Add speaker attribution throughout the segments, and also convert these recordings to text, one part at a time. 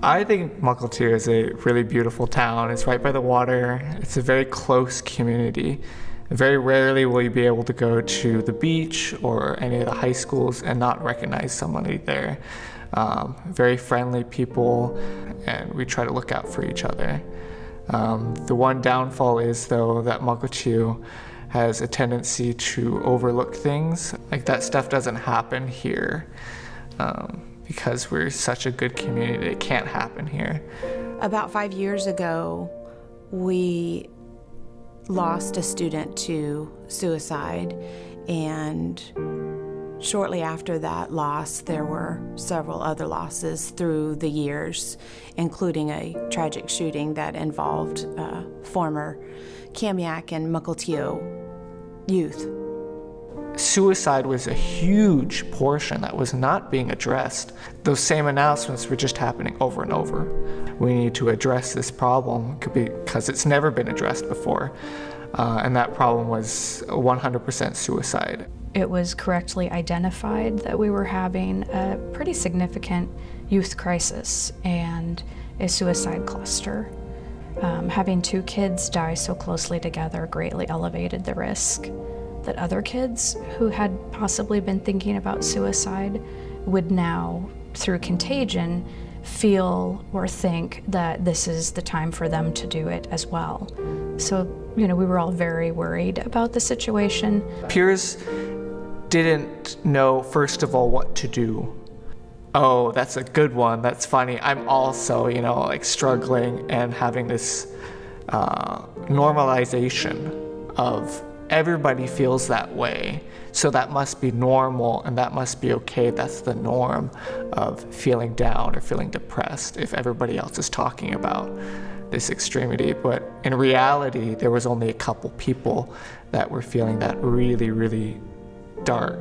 Speaker 1: I think Mukilteo is a really beautiful town. It's right by the water. It's a very close community. Very rarely will you be able to go to the beach or any of the high schools and not recognize somebody there. Very friendly people, and we try to look out for each other. The one downfall is, though, that Mukilteo has a tendency to overlook things. Like, that stuff doesn't happen here. Because we're such a good community, it can't happen here.
Speaker 2: About 5 years ago, we lost a student to suicide, and shortly after that loss, there were several other losses through the years, including a tragic shooting that involved former Kamiak and Mukilteo youth.
Speaker 1: Suicide was a huge portion that was not being addressed. Those same announcements were just happening over and over. We need to address this problem because it's never been addressed before. And that problem was 100% suicide.
Speaker 3: It was correctly identified that we were having a pretty significant youth crisis and a suicide cluster. Having 2 kids die so closely together greatly elevated the risk that other kids who had possibly been thinking about suicide would now, through contagion, feel or think that this is the time for them to do it as well. So, we were all very worried about the situation.
Speaker 1: Peers didn't know, first of all, what to do. Oh, that's a good one, that's funny. I'm also, struggling and having this normalization of everybody feels that way, so that must be normal and that must be okay. That's the norm of feeling down or feeling depressed if everybody else is talking about this extremity. But in reality, there was only a couple people that were feeling that really, really dark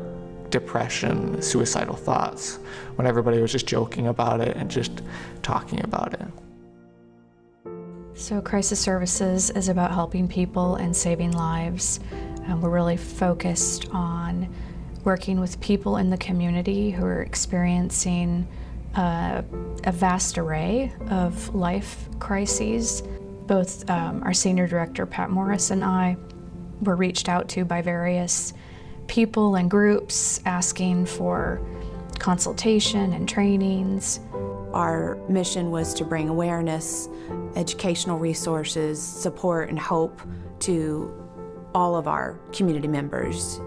Speaker 1: depression, suicidal thoughts, when everybody was just joking about it and just talking about it.
Speaker 3: So Crisis Services is about helping people and saving lives. We're really focused on working with people in the community who are experiencing a vast array of life crises. Both our senior director, Pat Morris, and I were reached out to by various people and groups asking for consultation and trainings.
Speaker 2: Our mission was to bring awareness, educational resources, support, and hope to all of our community members,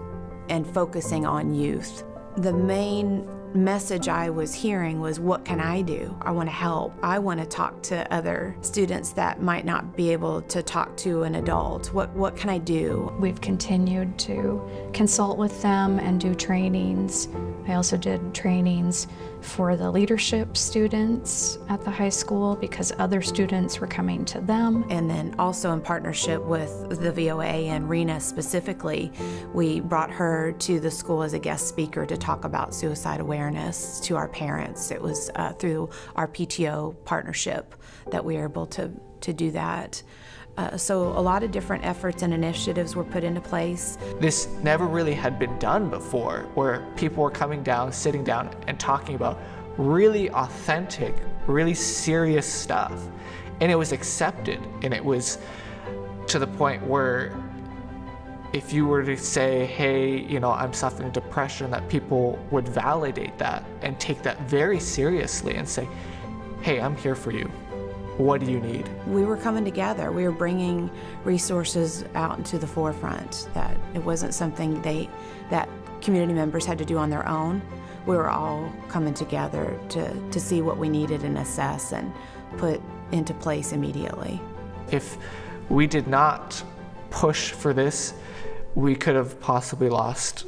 Speaker 2: and focusing on youth. The main message I was hearing was, what can I do? I want to help. I want to talk to other students that might not be able to talk to an adult. What can I do?
Speaker 3: We've continued to consult with them and do trainings. I also did trainings for the leadership students at the high school because other students were coming to them.
Speaker 2: And then also in partnership with the VOA and Rena specifically, we brought her to the school as a guest speaker to talk about suicide awareness to our parents. It was through our PTO partnership that we were able to do that. So a lot of different efforts and initiatives were put into place.
Speaker 1: This never really had been done before, where people were coming down, sitting down, and talking about really authentic, really serious stuff. And it was accepted, and it was to the point where if you were to say, hey, I'm suffering depression, that people would validate that and take that very seriously and say, hey, I'm here for you. What do you need?
Speaker 2: We were coming together. We were bringing resources out into the forefront, that it wasn't something that community members had to do on their own. We were all coming together to see what we needed and assess and put into place immediately.
Speaker 1: If we did not push for this, we could have possibly lost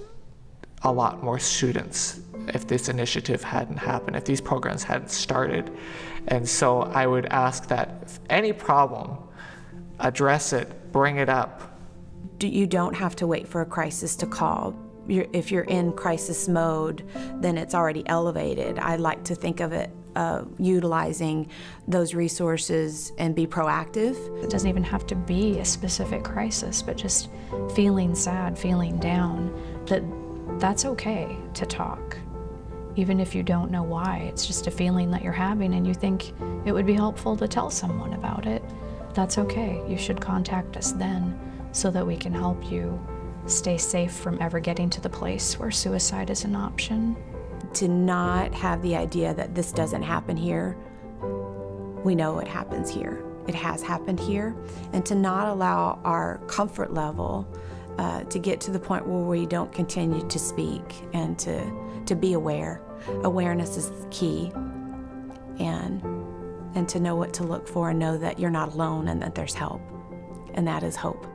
Speaker 1: a lot more students if this initiative hadn't happened, if these programs hadn't started. And so I would ask that if any problem, address it, bring it up.
Speaker 2: You don't have to wait for a crisis to call. If you're in crisis mode, then it's already elevated. I like to think of it utilizing those resources and be proactive.
Speaker 3: It doesn't even have to be a specific crisis, but just feeling sad, feeling down, that's okay to talk. even if you don't know why. It's just a feeling that you're having and you think it would be helpful to tell someone about it. That's okay. You should contact us then so that we can help you stay safe from ever getting to the place where suicide is an option.
Speaker 2: To not have the idea that this doesn't happen here, we know it happens here. It has happened here. And to not allow our comfort level to get to the point where we don't continue to speak and to be aware. Awareness is key. And to know what to look for and know that you're not alone and that there's help. And that is hope.